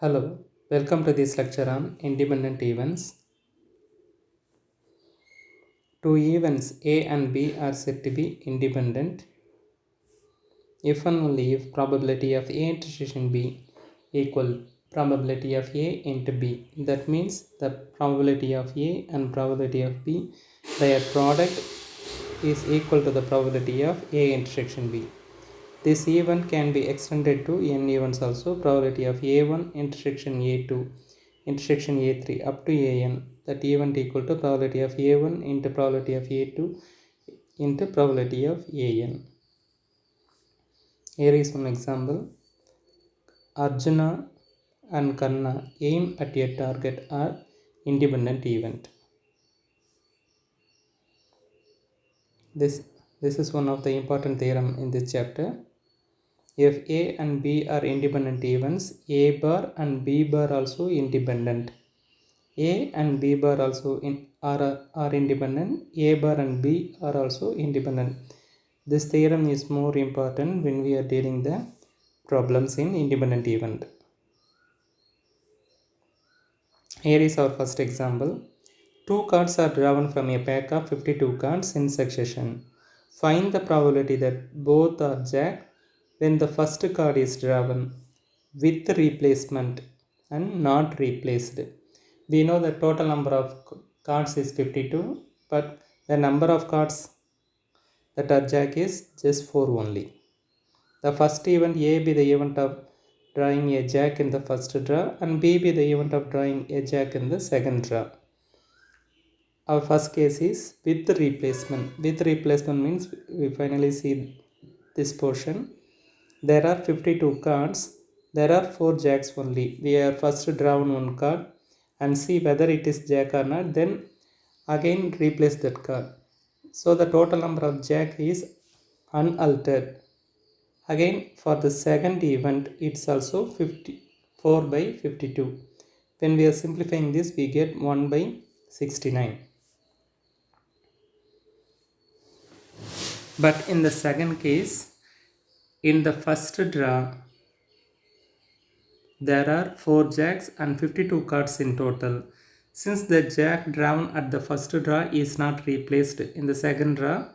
Hello, welcome to this lecture on independent events. Two events A and B are said to be independent if and only if probability of A intersection B equal probability of A into B. That means the probability of A and probability of B, their product is equal to the probability of A intersection B. This event can be extended to n events also. Probability of A1 intersection A2 intersection A3 up to an. That event equal to probability of A1 into probability of A2 into probability of an. Here is one example. Arjuna and Karna aim at a target are independent event. This is one of the important theorem in this chapter. If A and B are independent events, A bar and B bar also independent. A and B bar also are independent. A bar and B are also independent. This theorem is more important when we are dealing the problems in independent event. Here is our first example. Two cards are drawn from a pack of 52 cards in succession. Find the probability that both are jack when the first card is drawn with replacement and not replaced. We know the total number of cards is 52, but the number of cards that are jack is just 4 only. The first event A be the event of drawing a jack in the first draw and B be the event of drawing a jack in the second draw. Our first case is with replacement. With replacement means we finally see this portion. There are 52 cards. There are 4 jacks only. We are first drawn one card and see whether it is jack or not. Then again replace that card. So the total number of jack is unaltered. Again for the second event it's also 54 by 52. When we are simplifying this we get 1 by 69. But in the second case, in the first draw, there are 4 jacks and 52 cards in total. Since the jack drawn at the first draw is not replaced in the second draw,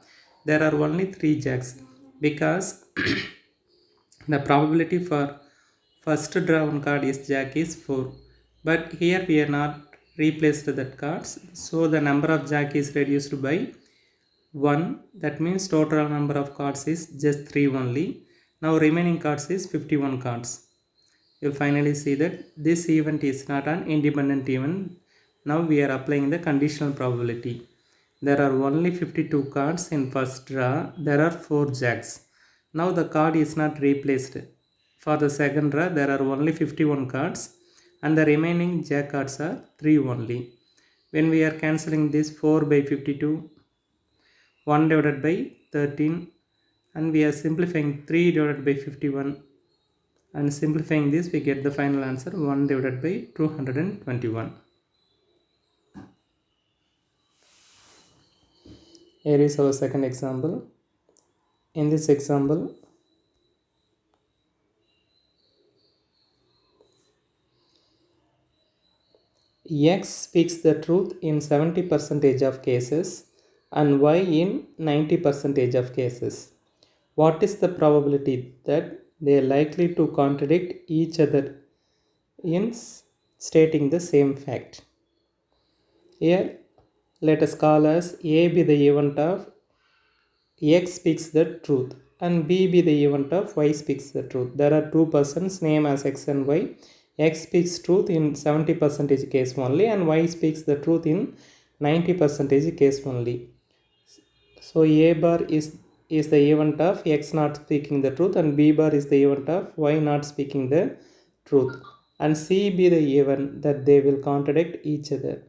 there are only 3 jacks because the probability for first drawn card is jack is 4. But here we are not replaced that cards, so the number of jack is reduced by 1. That means total number of cards is just 3 only. Now remaining cards is 51 cards. You'll finally see that this event is not an independent event. Now we are applying the conditional probability. There are only 52 cards in first draw. There are 4 jacks. Now the card is not replaced. For the second draw there are only 51 cards and the remaining jack cards are 3 only. When we are cancelling this 4 by 52, 1 divided by 13 and we are simplifying 3 divided by 51 and simplifying this we get the final answer 1 divided by 221. Here is our second example. In this example, X speaks the truth in 70% of cases and Y in 90% of cases. What is the probability that they are likely to contradict each other in stating the same fact? Here, let us call as A be the event of X speaks the truth and B be the event of Y speaks the truth. There are two persons named as X and Y. X speaks truth in 70% case only and Y speaks the truth in 90% case only. So A bar is the event of X not speaking the truth and B bar is the event of Y not speaking the truth. And C be the event that they will contradict each other.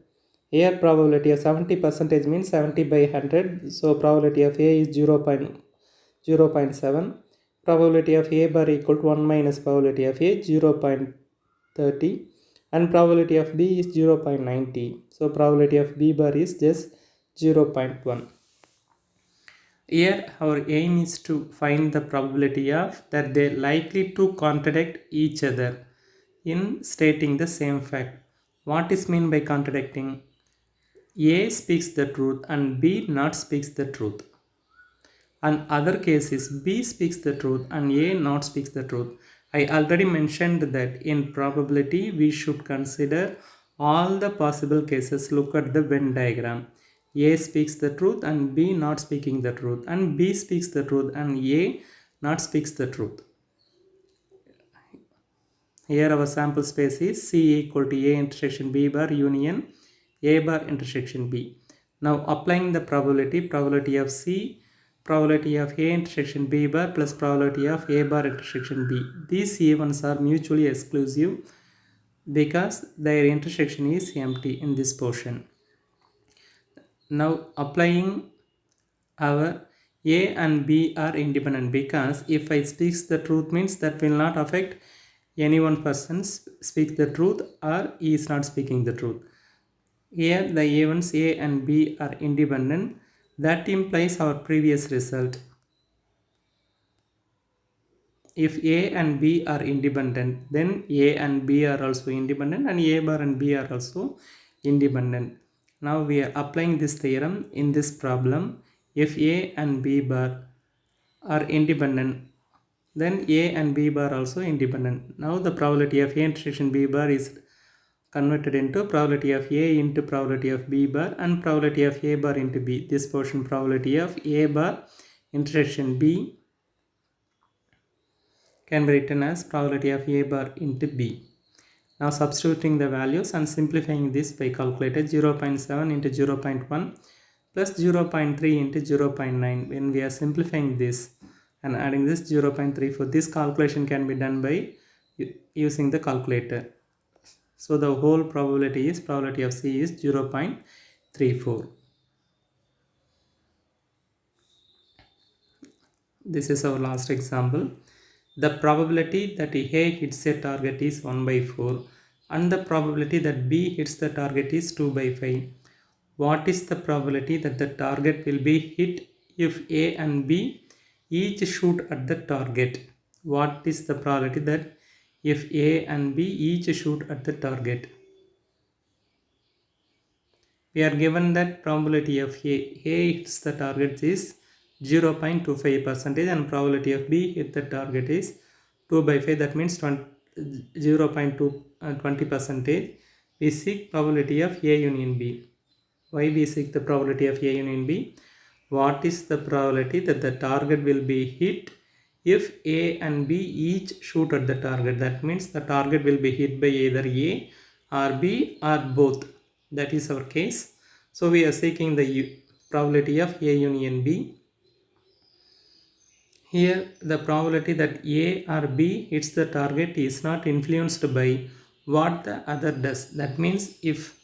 Here probability of 70% means 70 by 100. So probability of A is 0.7. Probability of A bar equal to 1 minus probability of A 0.30 and probability of B is 0.90. So probability of B bar is just 0.1. Here our aim is to find the probability of that they likely to contradict each other in stating the same fact. What is meant by contradicting? A speaks the truth and B not speaks the truth. And other cases, B speaks the truth and A not speaks the truth. I already mentioned that in probability we should consider all the possible cases. Look at the Venn diagram. A speaks the truth and B not speaking the truth, and B speaks the truth and A not speaks the truth. Here our sample space is C equal to A intersection B bar union A bar intersection B. Now applying the probability of C, probability of A intersection B bar plus probability of A bar intersection B. These events are mutually exclusive because their intersection is empty in this portion. Now applying our A and B are independent, because if I speaks the truth means that will not affect any one person speak the truth or he is not speaking the truth. Here the events A and B are independent. That implies our previous result. If A and B are independent, then A and B are also independent and A bar and B are also independent. Now we are applying this theorem in this problem. If A and B bar are independent, then A and B bar also independent. Now the probability of A intersection B bar is converted into probability of A into probability of B bar and probability of A bar into B. This portion probability of A bar intersection B can be written as probability of A bar into B. Now substituting the values and simplifying this by calculator, 0.7 into 0.1 plus 0.3 into 0.9. When we are simplifying this and adding this 0.34, this calculation can be done by using the calculator. So the whole probability of C is 0.34. This is our last example. The probability that A hits a target is 1 by 4 and the probability that B hits the target is 2 by 5. What is the probability that the target will be hit if A and B each shoot at the target? What is the probability that if A and B each shoot at the target? We are given that probability of A hits the target is 0.25% and probability of B hit the target is 2 by 5, that means 0.20%. We seek probability of A union B. Why we seek the probability of A union B? What is the probability that the target will be hit if A and B each shoot at the target? That means the target will be hit by either A or B or both. That is our case. So we are seeking the probability of A union B. Here the probability that A or B hits the target is not influenced by what the other does. That means if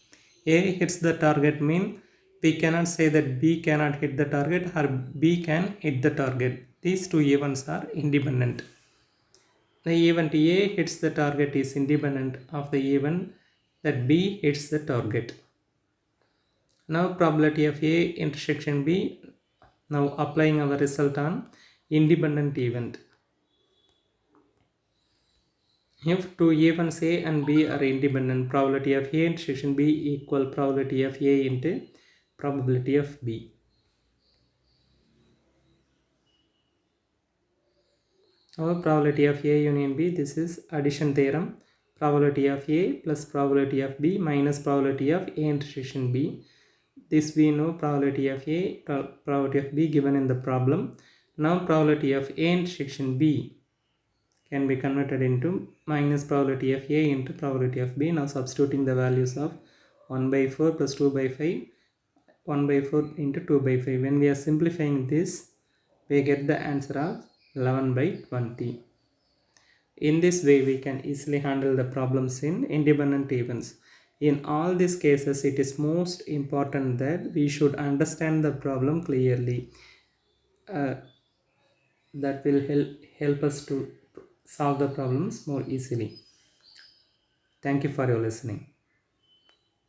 A hits the target, mean we cannot say that B cannot hit the target or B can hit the target. These two events are independent. The event A hits the target is independent of the event that B hits the target. Now probability of A intersection B. Now applying our result on independent event. If two events A and B are independent, probability of A intersection B equal probability of A into probability of B. Our probability of A union B, this is addition theorem. Probability of A plus probability of B minus probability of A intersection B. This we know probability of A, probability of B given in the problem. Now probability of A intersection B can be converted into minus probability of A into probability of B. Now substituting the values of 1 by 4 plus 2 by 5, 1 by 4 into 2 by 5. When we are simplifying this, we get the answer of 11 by 20. In this way, we can easily handle the problems in independent events. In all these cases, it is most important that we should understand the problem clearly. That will help us to solve the problems more easily. Thank you for your listening.